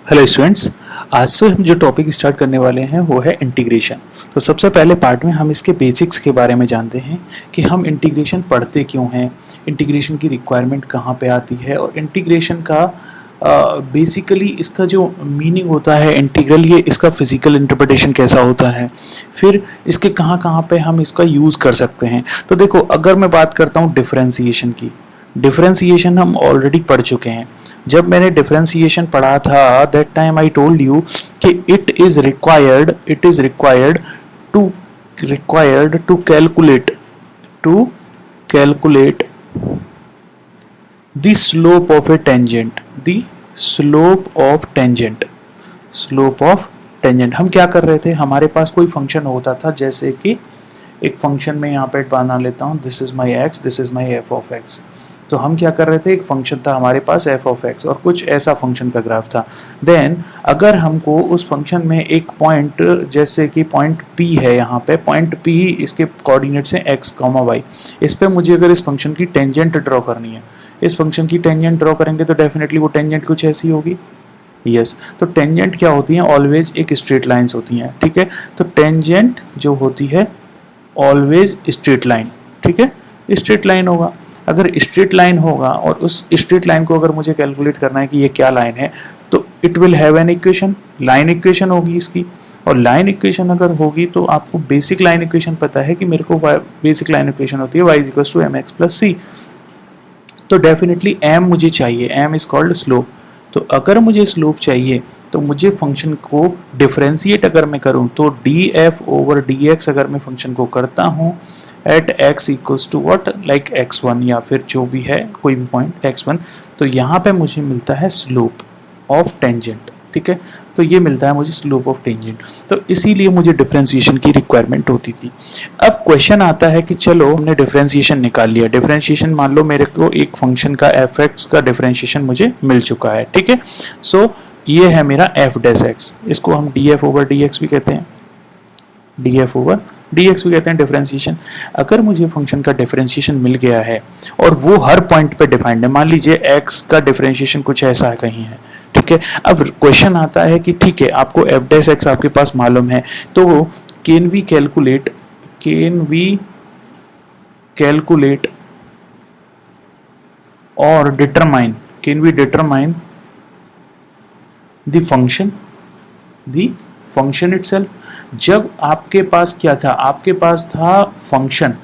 Hello students. आज से हम जो टॉपिक स्टार्ट करने वाले हैं वो है इंटीग्रेशन। तो सबसे पहले पार्ट में हम इसके बेसिक्स के बारे में जानते हैं कि हम इंटीग्रेशन पढ़ते क्यों हैं, इंटीग्रेशन की रिक्वायरमेंट कहाँ पे आती है और इंटीग्रेशन का बेसिकली इसका जो मीनिंग होता है इंटीग्रल, ये इसका फिजिकल इंटरप्रिटेशन कैसा होता है, फिर इसके कहाँ कहाँ पे हम इसका यूज़ कर सकते हैं। तो देखो, अगर मैं बात करता हूँ डिफरेंशिएशन की, डिफरेंशिएशन हम ऑलरेडी पढ़ चुके हैं। जब मैंने डिफरेंशिएशन पढ़ा था that time I told you कि it is required to calculate the slope of a tangent, the slope of tangent. हम क्या कर रहे थे, हमारे पास कोई फंक्शन होता था, जैसे कि एक फंक्शन में यहाँ पे बना लेता हूँ, this is my x, this is my F of x. तो हम क्या कर रहे थे, एक फंक्शन था हमारे पास एफ ऑफ एक्स और कुछ ऐसा फंक्शन का ग्राफ था। देन अगर हमको उस फंक्शन में एक पॉइंट, जैसे कि पॉइंट पी है, यहाँ पे पॉइंट पी, इसके कोऑर्डिनेट्स हैं एक्स कॉमा वाई, इस पे मुझे अगर इस फंक्शन की टेंजेंट ड्रॉ करनी है, इस फंक्शन की टेंजेंट ड्रॉ करेंगे तो डेफिनेटली वो टेंजेंट कुछ ऐसी होगी। यस, तो टेंजेंट क्या होती है, ऑलवेज एक स्ट्रेट लाइंस होती हैं। ठीक है, तो टेंजेंट जो होती है ऑलवेज स्ट्रेट लाइन। ठीक है, स्ट्रेट लाइन होगा। अगर स्ट्रेट लाइन होगा और उस स्ट्रेट लाइन को अगर मुझे कैलकुलेट करना है कि ये क्या लाइन है, तो it will have an equation, line equation होगी इसकी। और लाइन इक्वेशन अगर होगी तो आपको बेसिक लाइन इक्वेशन पता है कि मेरे को बेसिक लाइन इक्वेशन होती है y = mx + c। तो डेफिनेटली m मुझे चाहिए, m इज कॉल्ड स्लोप। तो अगर मुझे स्लोप चाहिए तो मुझे फंक्शन को डिफरेंशिएट अगर मैं करूं तो df/dx अगर मैं फंक्शन को करता हूं at x equals to what, like x1 या फिर जो भी है कोई भी पॉइंट x1, तो यहाँ पे मुझे मिलता है स्लोप ऑफ टेंजेंट। ठीक है, तो ये मिलता है मुझे स्लोप ऑफ टेंजेंट। तो इसीलिए मुझे डिफरेंशिएशन की रिक्वायरमेंट होती थी। अब क्वेश्चन आता है कि चलो हमने डिफरेंशिएशन निकाल लिया, डिफरेंशिएशन मान लो मेरे को एक फंक्शन का एफ एक्स का डिफरेंशिएशन मुझे मिल चुका है। ठीक है, सो ये है मेरा एफ डैश एक्स, इसको हम df/dx भी कहते हैं, df/dx भी कहते हैं डिफरेंशिएशन। अगर मुझे फंक्शन का डिफरेंशिएशन मिल गया है और वो हर पॉइंट पे डिफाइंड है, मान लीजिए x का डिफरेंशिएशन कुछ ऐसा कहीं है। ठीक है, अब क्वेश्चन आता है कि ठीक है, आपको एफ डैश एक्स आपके पास मालूम है, तो कैन वी कैलकुलेट और डिटरमाइन द फंक्शन इटसेल्फ। जब आपके पास क्या था, आपके पास था फंक्शन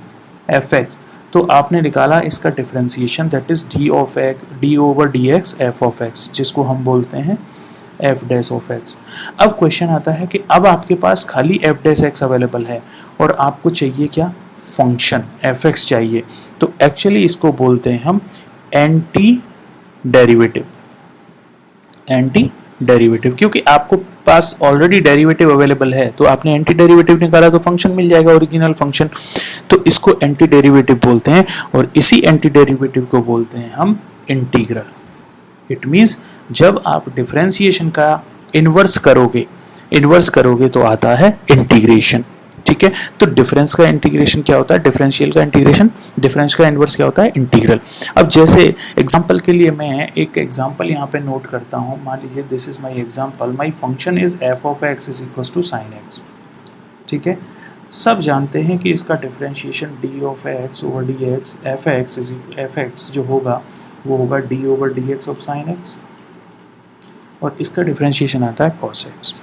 एफ एक्स, तो आपने निकाला इसका differentiation, that is d/dx F of x, जिसको हम बोलते हैं एफ डैश ऑफ एक्स। अब क्वेश्चन आता है कि अब आपके पास खाली एफ डैश एक्स अवेलेबल है और आपको चाहिए क्या, फंक्शन एफ एक्स चाहिए। तो एक्चुअली इसको बोलते हैं हम एंटी डेरिवेटिव, क्योंकि आपको पास ऑलरेडी डेरिवेटिव अवेलेबल है, तो आपने एंटी डेरिवेटिव निकाला तो फंक्शन मिल जाएगा, ओरिजिनल फंक्शन। तो इसको एंटी डेरिवेटिव बोलते हैं और इसी एंटी डेरिवेटिव को बोलते हैं हम इंटीग्रल। इट मींस जब आप डिफरेंशिएशन का इन्वर्स करोगे तो आता है इंटीग्रेशन। ठीक है, तो डिफरेंस का इंटीग्रेशन क्या होता है, डिफरेंशियल का इंटीग्रेशन, डिफरेंस का इन्वर्स क्या होता है, इंटीग्रल। अब जैसे एग्जांपल के लिए मैं एक एग्जांपल यहाँ पे नोट करता हूँ, मान लीजिए this is my example, my function is f of x is equals to sine x. ठीक है, सब जानते हैं कि इसका डिफरेंशिएशन d/dx एफ एक्स जो होगा वो होगा d/dx ऑफ साइन एक्स, और इसका डिफरेंशिएशन आता है cos x।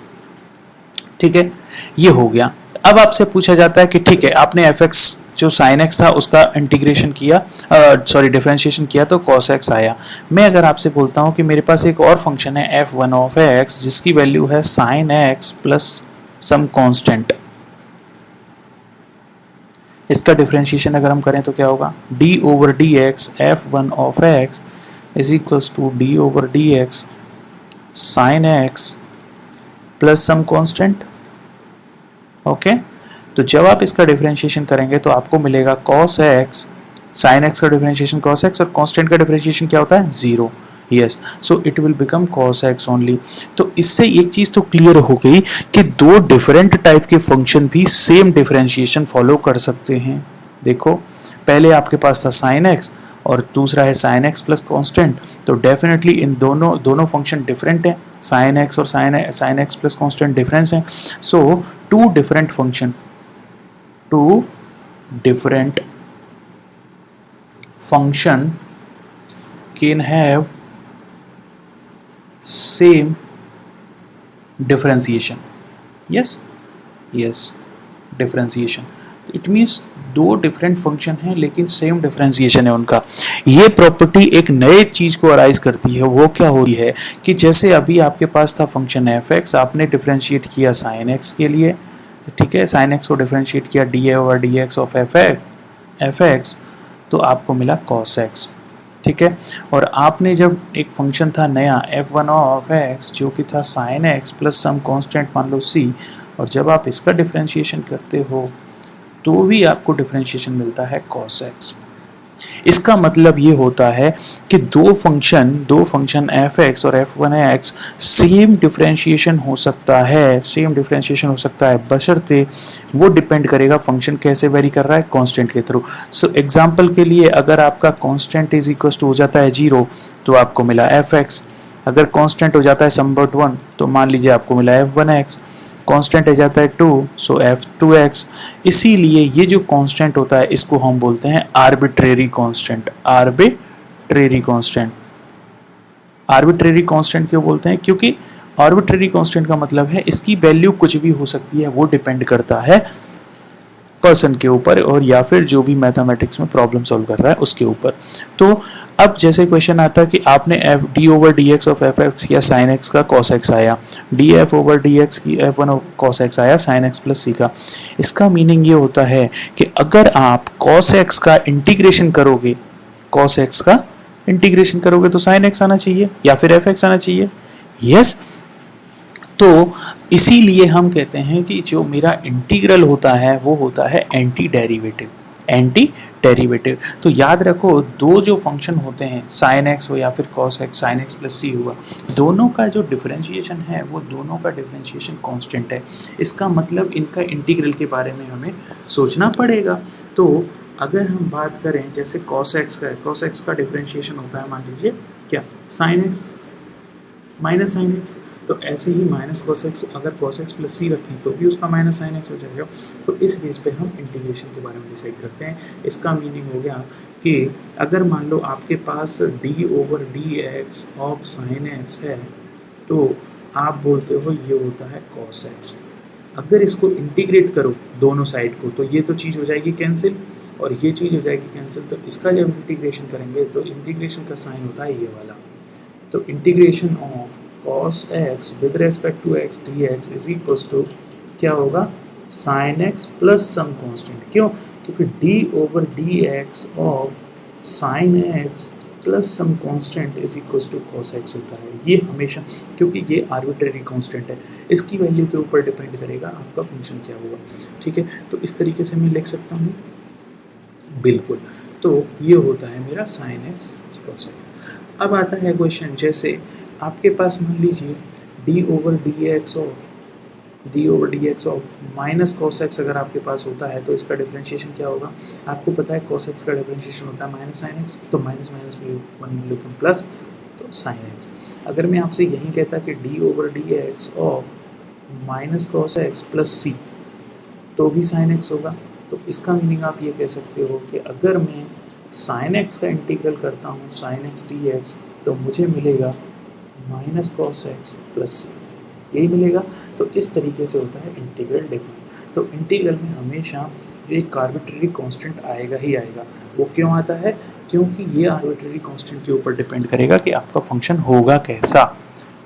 ठीक है, ये हो गया। अब आपसे पूछा जाता है कि ठीक है, आपने एफ एक्स जो साइन एक्स था उसका इंटीग्रेशन किया, डिफरेंशिएशन किया, तो cos x आया। मैं अगर आपसे बोलता हूँ कि मेरे पास एक और फंक्शन है f1 ऑफ x जिसकी वैल्यू है sine x plus some constant, इसका डिफरेंशिएशन अगर हम करें तो क्या होगा, d/dx f1 of x is equals to d/dx sine x plus some constant. Okay, तो जब आप इसका डिफरेंशिएशन करेंगे तो आपको मिलेगा cos x, sin x का डिफरेंशिएशन cos x और कांस्टेंट का डिफरेंशिएशन क्या होता है, 0। Yes, so it will become cos x only. तो इससे एक चीज तो क्लियर हो गई कि दो डिफरेंट टाइप के फंक्शन भी सेम डिफरेंशिएशन फॉलो कर सकते हैं। देखो, पहले आपके पास था sin x और दूसरा है साइन एक्स प्लस कॉन्स्टेंट, तो डेफिनेटली इन दोनों फंक्शन डिफरेंट हैं, साइन एक्स और sine x plus constant difference हैं। So two different function can have same differentiation. yes differentiation, it means दो डिफरेंट फंक्शन हैं लेकिन सेम डिफरेंशिएशन है उनका। ये प्रॉपर्टी एक नए चीज को अराइज करती है, वो क्या होती है कि जैसे अभी आपके पास था फंक्शन एफ एक्स, आपने डिफरेंशिएट किया साइन एक्स के लिए, ठीक है, साइन एक्स को डिफरेंशिएट किया D A over d x of F x, तो आपको मिला कॉस एक्स, ठीक है। और आपने जब एक फंक्शन था नया एफ वन ऑफ एक्स जो कि था sine x plus some constant मान लो सी, और जब आप इसका डिफरेंशिएशन करते हो तो भी आपको डिफरेंशिएशन मिलता है cos x। इसका मतलब ये होता है कि दो फंक्शन एफ एक्स और F one x same differentiation हो सकता है, बशर्ते वो डिपेंड करेगा फंक्शन कैसे वेरी कर रहा है, कांस्टेंट के थ्रू। सो एग्जांपल के लिए अगर आपका कांस्टेंट इज इक्वल टू हो जाता है 0 तो आपको मिला एफ एक्स, अगर कांस्टेंट हो जाता है समबट 1 तो मान लीजिए आपको मिला एफ वन एक्स, कांस्टेंट आ जाता है 2 सो f2x। इसीलिए ये जो कांस्टेंट होता है इसको हम बोलते हैं आर्बिट्रेरी कांस्टेंट। आर्बिट्रेरी कांस्टेंट क्यों बोलते हैं? क्योंकि आर्बिट्रेरी कांस्टेंट का मतलब है इसकी वैल्यू कुछ भी हो सकती है, वो डिपेंड करता है पर्सन के ऊपर और या फिर जो भी मैथमेटिक्स में प्रॉब्लम सॉल्व कर रहा है उसके ऊपर। तो अब जैसे क्वेश्चन आता है कि आपने F D over d x of F x किया, साइन एक्स का कॉस एक्स आया, D F over d x की एफ वन कॉस एक्स आया साइन एक्स प्लस सी का। इसका मीनिंग ये होता है कि अगर आप कॉस एक्स का इंटीग्रेशन करोगे तो साइन एक्स आना चाहिए या फिर एफ एक्स आना चाहिए। यस, तो इसीलिए हम कहते हैं कि जो मेरा इंटीग्रल होता है वो होता है एंटी डेरिवेटिव। तो याद रखो दो जो फंक्शन होते हैं साइन एक्स हो या फिर cos x, sine x plus c हुआ, दोनों का जो डिफरेंशिएशन है वो दोनों का डिफरेंशिएशन कांस्टेंट है। इसका मतलब इनका इंटीग्रल के बारे में हमें सोचना पड़ेगा। तो अगर हम बात करें जैसे कॉस एक्स का डिफरेंशिएशन होता है मान लीजिए क्या, sine x minus sine x, तो ऐसे ही माइनस कॉस एक्स, अगर कॉस एक्स प्लस सी रखें तो भी उसका माइनस साइन एक्स हो जाएगा। तो इस बेस पे हम इंटीग्रेशन के बारे में डिसाइड करते हैं। इसका मीनिंग हो गया कि अगर मान लो आपके पास d over d x of sine x है तो आप बोलते हो ये होता है कॉस एक्स। अगर इसको इंटीग्रेट करो दोनों साइड को तो ये तो चीज़ हो जाएगी कैंसिल और ये चीज़ हो जाएगी कैंसिल। तो इसका जब इंटीग्रेशन करेंगे तो इंटीग्रेशन का साइन होता है ये वाला। तो integration of cos x with respect to x dx is equals to क्या होगा, sin x plus some constant। क्यों? क्योंकि d over dx of sin x plus some constant is equals to cos x होता है। ये हमेशा, क्योंकि ये आर्बिट्रेरी कांस्टेंट है, इसकी वैल्यू के ऊपर डिपेंड करेगा आपका फंक्शन क्या होगा। ठीक है, तो इस तरीके से मैं लिख सकता हूँ बिल्कुल। तो ये होता है मेरा sin x cos x। अब आता है क्वेश्चन, जैसे आपके पास मान लीजिए D over d x of minus cos x अगर आपके पास होता है तो इसका डिफरेंशिएशन क्या होगा? आपको पता है कॉस एक्स का डिफरेंशिएशन होता है माइनस साइन एक्स, तो माइनस माइनस में वन लिखूँ प्लस तो साइन एक्स। अगर मैं आपसे यही कहता कि d over d x of minus cos x plus c तो भी साइन एक्स होगा। तो इसका मीनिंग आप ये कह सकते हो कि अगर मैं साइन एक्स का इंटीग्रल करता हूँ साइन एक्स डी एक्स तो मुझे मिलेगा minus cos x plus c, यही मिलेगा। तो इस तरीके से होता है इंटीग्रल डिफाइन। तो इंटीग्रल में हमेशा एक आर्बिट्रेरी कांस्टेंट आएगा ही आएगा। वो क्यों आता है? क्योंकि ये आर्बिट्रेरी कांस्टेंट के ऊपर डिपेंड करेगा कि आपका फंक्शन होगा कैसा।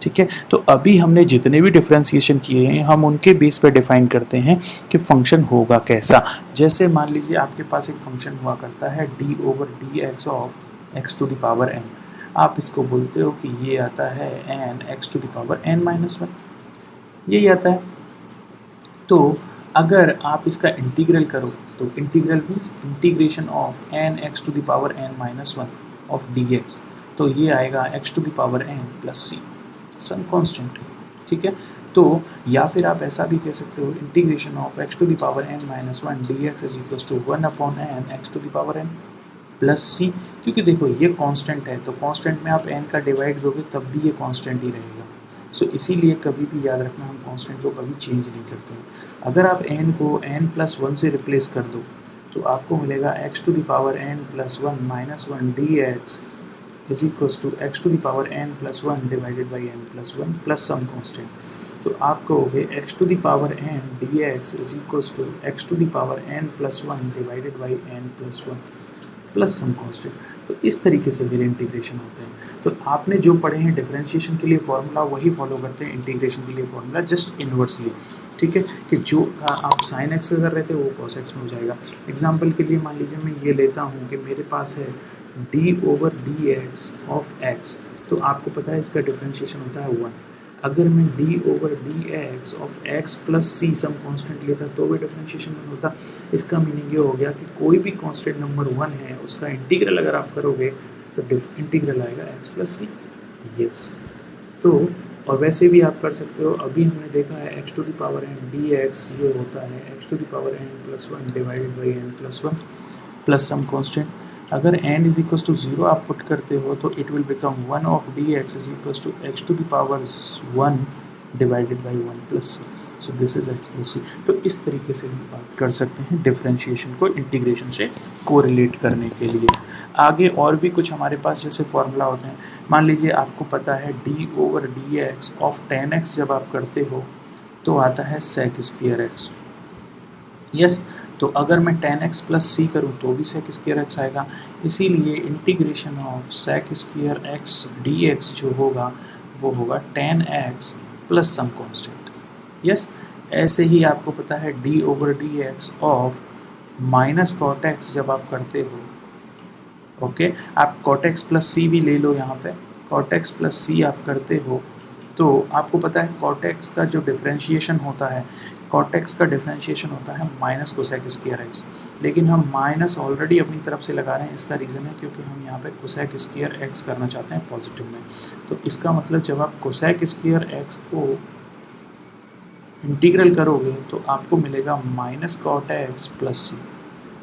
ठीक है, तो अभी हमने जितने भी डिफरेंशिएशन किए हैं हम उनके बेस पे डिफाइन करते हैं कि फंक्शन होगा कैसा। जैसे मान लीजिए आपके पास एक फंक्शन हुआ करता है d over d x of x to the power n, आप इसको बोलते हो कि ये आता है n x to the power n minus one, यही आता है। तो अगर आप इसका इंटीग्रल करो तो integral means integration of n x to the power n minus one of d x, तो ये आएगा x to the power n plus c some constant. ठीक है, तो या फिर आप ऐसा भी कह सकते हो integration of x to the power n minus one d x is equal to one upon n x to the power n. Plus c, क्योंकि देखो ये कांस्टेंट है तो कांस्टेंट में आप n का डिवाइड दोगे तब भी ये कांस्टेंट ही रहेगा। सो इसीलिए कभी भी याद रखना, हम कांस्टेंट को कभी चेंज नहीं करते हैं। अगर आप n को n+1 से रिप्लेस कर दो तो आपको मिलेगा x to the power n+1 minus 1 dx is equals to x to the power n+1 divided by n+1 plus some constant. तो आप कहोगे x to the power n dx is equals to x to the power n+1 divided by n+1 plus some constant. तो इस तरीके से मेरे integration होते हैं। तो आपने जो पढ़े हैं डिफरेंशिएशन के लिए फॉर्मूला वही फॉलो करते हैं इंटीग्रेशन के लिए फॉर्मूला, जस्ट इन्वर्सली। ठीक है, कि जो आप साइन एक्स कर रहे थे वो कॉस एक्स में हो जाएगा। एग्जाम्पल के लिए मान लीजिए मैं ये लेता हूँ कि मेरे पास है d/dx ऑफ x, तो आपको पता है इसका डिफरेंशिएशन होता है 1। अगर मैं d/dx of x plus c some constant लेता तो भी डिफरेंशिएशन नहीं होता। इसका मीनिंग ये हो गया कि कोई भी कांस्टेंट नंबर 1 है उसका इंटीग्रल अगर आप करोगे तो इंटीग्रल आएगा x प्लस सी। यस, तो और वैसे भी आप कर सकते हो। अभी हमने देखा है x to the power n dx जो होता है x to the power n+1 divided by n+1 plus some constant. अगर n इज इक्वल टू 0 आप पुट करते हो तो it will become 1 of dx is equal to x to the power 1 divided by 1 plus c. So this is x plus c. तो इस तरीके से हम बात कर सकते हैं डिफरेंशिएशन को इंटीग्रेशन से कोरिलेट करने के लिए। आगे और भी कुछ हमारे पास जैसे फॉर्मूला होते हैं। मान लीजिए आपको पता है d/dx ऑफ 10x जब आप करते हो तो आता है sec स्क्वायर x। यस, तो अगर मैं 10x प्लस सी करूँ तो भी sec स्क्वायर x आएगा। इसीलिए integration of sec square x dx जो होगा वो होगा 10x plus some constant. Yes, ऐसे ही आपको पता है d/dx of minus cot x जब आप करते हो, ओके, आप कॉट एक्स प्लस सी भी ले लो। यहाँ पे कॉट एक्स प्लस सी आप करते हो तो आपको पता है कॉट एक्स का जो डिफरेंशिएशन होता है, कॉट एक्स का डिफरेंशिएशन होता है माइनस कोसेक स्क्वायर एक्स। लेकिन हम माइनस ऑलरेडी अपनी तरफ से लगा रहे हैं, इसका रीज़न है क्योंकि हम यहाँ पे कोसेक स्क्वायर एक्स करना चाहते हैं पॉजिटिव में। तो इसका मतलब जब आप कोसेक स्क्वायर एक्स को इंटीग्रल करोगे तो आपको मिलेगा minus cot x plus c.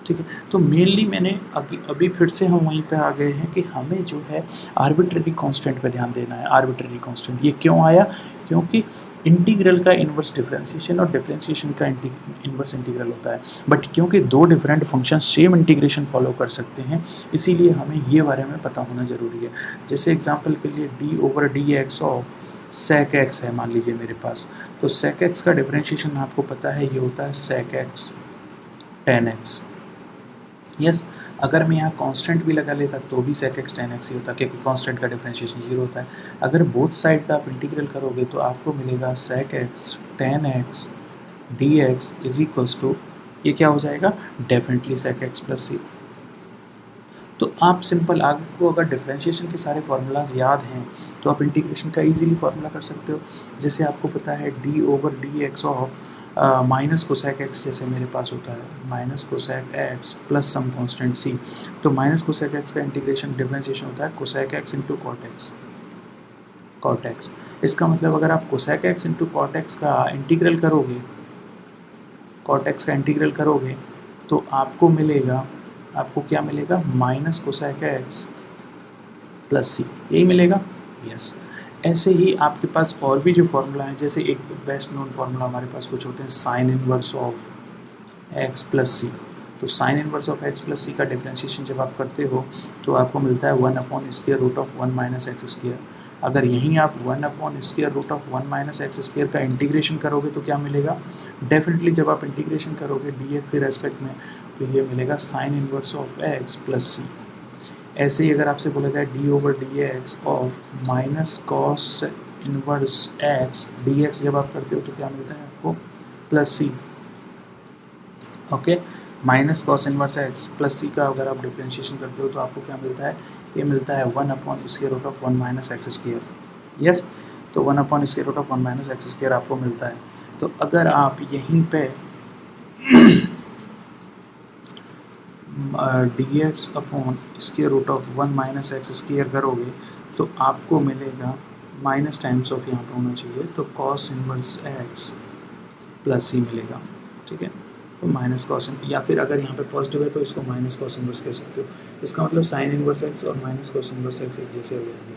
ठीक है, तो मेनली मैंने अभी फिर से हम वहीं पे आ गए हैं कि हमें जो है आर्बिट्रेरी कांस्टेंट पे ध्यान देना है। आर्बिट्रेरी कांस्टेंट ये क्यों आया? क्योंकि इंटीग्रल का इन्वर्स डिफरेंशिएशन और डिफरेंशिएशन का इन्वर्स इंटीग्रल होता है, बट क्योंकि दो different function same integration follow कर सकते हैं इसीलिए हमें ये बारे में पता होना ज़रूरी है। जैसे एग्जाम्पल के लिए d/dx ऑफ sec x है मान लीजिए मेरे पास, तो sec x का डिफरेंशिएशन आपको पता है ये होता है sec x tan x। Yes, अगर मैं यहाँ कांस्टेंट भी लगा लेता तो भी sec x tan x ही होता क्योंकि कांस्टेंट का डिफरेंशिएशन 0 होता है। अगर बोथ साइड का आप इंटीग्रल करोगे तो आपको मिलेगा sec x tan x dx is equals to, ये क्या हो जाएगा? Definitely sec x plus c. तो आप सिंपल आपको अगर डिफरेंशिएशन के सारे फार्मूलाज याद हैं तो आप इंटीग्रेशन का इजीली फार्मूला कर सकते हो। जैसे आपको पता है d/dx of minus cosec x, जैसे मेरे पास होता है minus cosec x plus some constant c, तो माइनस कोसेक एक्स का इंटीग्रेशन डिफरेंशिएशन होता है cosec x into cot x. इसका मतलब अगर आप cosec x into cot x का इंटीग्रल करोगे, कॉट एक्स का इंटीग्रल करोगे तो आपको मिलेगा, आपको क्या मिलेगा? Minus cosec x plus c, यही मिलेगा। यस, ऐसे ही आपके पास और भी जो फार्मूला हैं, जैसे एक बेस्ट नोन फार्मूला हमारे पास कुछ होते हैं sine inverse of x plus c. तो sine inverse of x plus c का डिफरेंशिएशन जब आप करते हो तो आपको मिलता है 1/√1 माइनस एक्स स्क्वायर। अगर यहीं आप 1/√1 माइनस एक्स स्क्वायर का इंटीग्रेशन करोगे तो क्या मिलेगा? डेफिनेटली जब आप इंटीग्रेशन करोगे dx के रेस्पेक्ट में तो ये मिलेगा sine inverse of x plus c. ऐसे ही अगर आपसे बोला जाए d/dx of minus cos inverse x dx जब आप करते हो तो क्या मिलता है आपको? Plus c. Okay, minus cos inverse x plus c का अगर आप डिफरेंशिएशन करते हो तो आपको क्या मिलता है? ये मिलता है 1/√1 माइनस एक्स स्क्वायर। यस, तो 1/√1 माइनस एक्स स्क्वायर आपको मिलता है। तो अगर आप यहीं पे dx/√1 माइनस एक्स स्क्वायर करोगे तो आपको मिलेगा माइनस टाइम्स ऑफ यहाँ पे होना चाहिए तो कॉस इनवर्स एक्स प्लस सी मिलेगा। ठीक है, तो माइनस कॉस, या फिर अगर यहाँ पे पॉजिटिव है तो इसको माइनस कॉस इनवर्स कह सकते हो। इसका मतलब साइन इनवर्स एक्स और माइनस कॉस इनवर्स एक्स एक जैसे हो जाएंगे।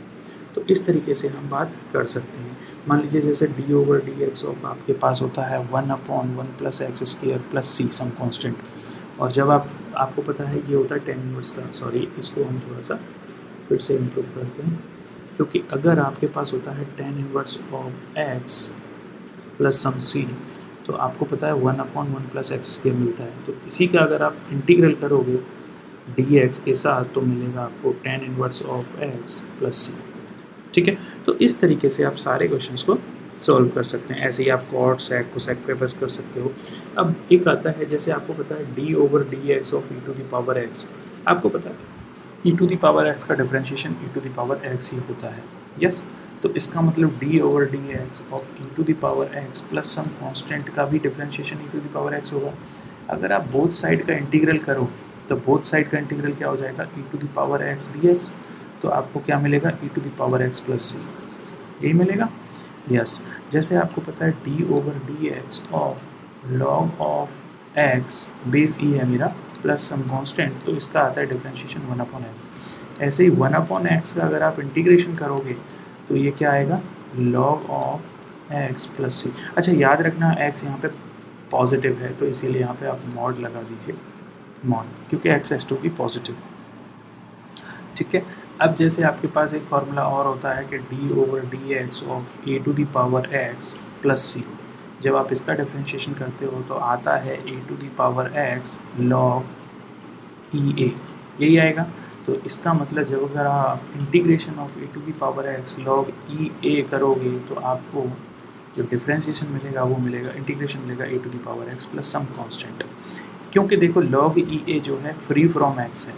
तो इस तरीके से हम बात कर सकते हैं। मान लीजिए जैसे डी ओवर डी एक्स आपके पास होता है 1/1 plus x square plus c some constant, और जब आपको पता है ये होता है टेन इनवर्स का, सॉरी इसको हम थोड़ा सा फिर से इम्प्रूव करते हैं, क्योंकि अगर आपके पास होता है tan inverse of x plus some c, तो आपको पता है 1/1 प्लस एक्स स्क्वायर मिलता है। तो इसी का अगर आप इंटीग्रल करोगे डी एक्स के साथ तो मिलेगा आपको tan inverse of x plus c. ठीक है, तो इस तरीके से आप सारे क्वेश्चंस को सॉल्व कर सकते हैं। ऐसे ही आप कॉट सेक कोसेक पेपर्स कर सकते हो। अब एक आता है, जैसे आपको पता है d over d x of e to the power x, आपको पता है e to the power x का differentiation e to the power x ही होता है। यस, तो इसका मतलब d over d x of e to the power x plus some constant का भी differentiation e to the power x होगा। अगर आप बोथ साइड का इंटीग्रल करो तो बोथ साइड का इंटीग्रल क्या हो जाएगा, e to the power x d x, तो आपको क्या मिलेगा, e to the power x plus c, यही मिलेगा। यस, जैसे आपको पता है d over d x of log of x base e है मेरा प्लस सम कांस्टेंट, तो इसका आता है डिफरेंशिएशन 1/x। ऐसे ही 1/x का अगर आप इंटीग्रेशन करोगे तो ये क्या आएगा, लॉग ऑफ एक्स प्लस सी। अच्छा याद रखना x यहाँ पे पॉजिटिव है तो इसीलिए यहाँ पे आप मॉड लगा दीजिए, मॉड, क्योंकि x एस टू की पॉजिटिव। ठीक है, अब जैसे आपके पास एक फार्मूला और होता है कि d over d x of a to the power x plus c, जब आप इसका डिफरेंशिएशन करते हो तो आता है a to the power x log e a, यही आएगा। तो इसका मतलब जब अगर आप integration of a to the power x log e a करोगे तो आपको जो डिफरेंशिएशन मिलेगा वो मिलेगा, इंटीग्रेशन मिलेगा a to the power x plus some constant. क्योंकि देखो लॉग ई ए जो है फ्री फ्रॉम एक्स है,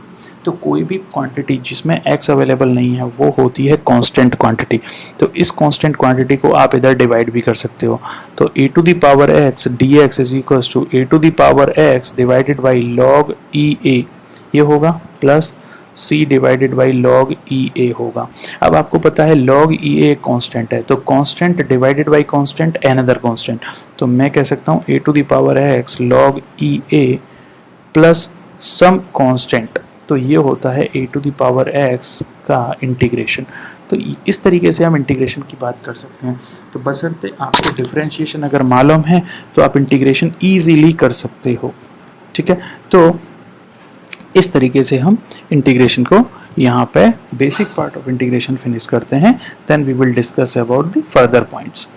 तो कोई भी क्वांटिटी जिसमें एक्स अवेलेबल नहीं है वो होती है कांस्टेंट क्वांटिटी। तो इस कांस्टेंट क्वांटिटी को आप इधर डिवाइड भी कर सकते हो। तो a to the power x d x is equals to a to the power x divided by log e a, ये होगा plus c divided by log e a होगा। अब आपको पता है लॉग ई ए कांस्टेंट है, तो constant divided by constant another constant, तो मैं कह सकता हूँ a to the power x log e a plus some constant, तो ये होता है a to the power x का इंटीग्रेशन। तो इस तरीके से हम इंटीग्रेशन की बात कर सकते हैं। तो बशर्ते आपको डिफरेंशिएशन अगर मालूम है तो आप इंटीग्रेशन ईजीली कर सकते हो। ठीक है, तो इस तरीके से हम इंटीग्रेशन को यहाँ पे basic part of integration finish करते हैं, then we will discuss about the further points.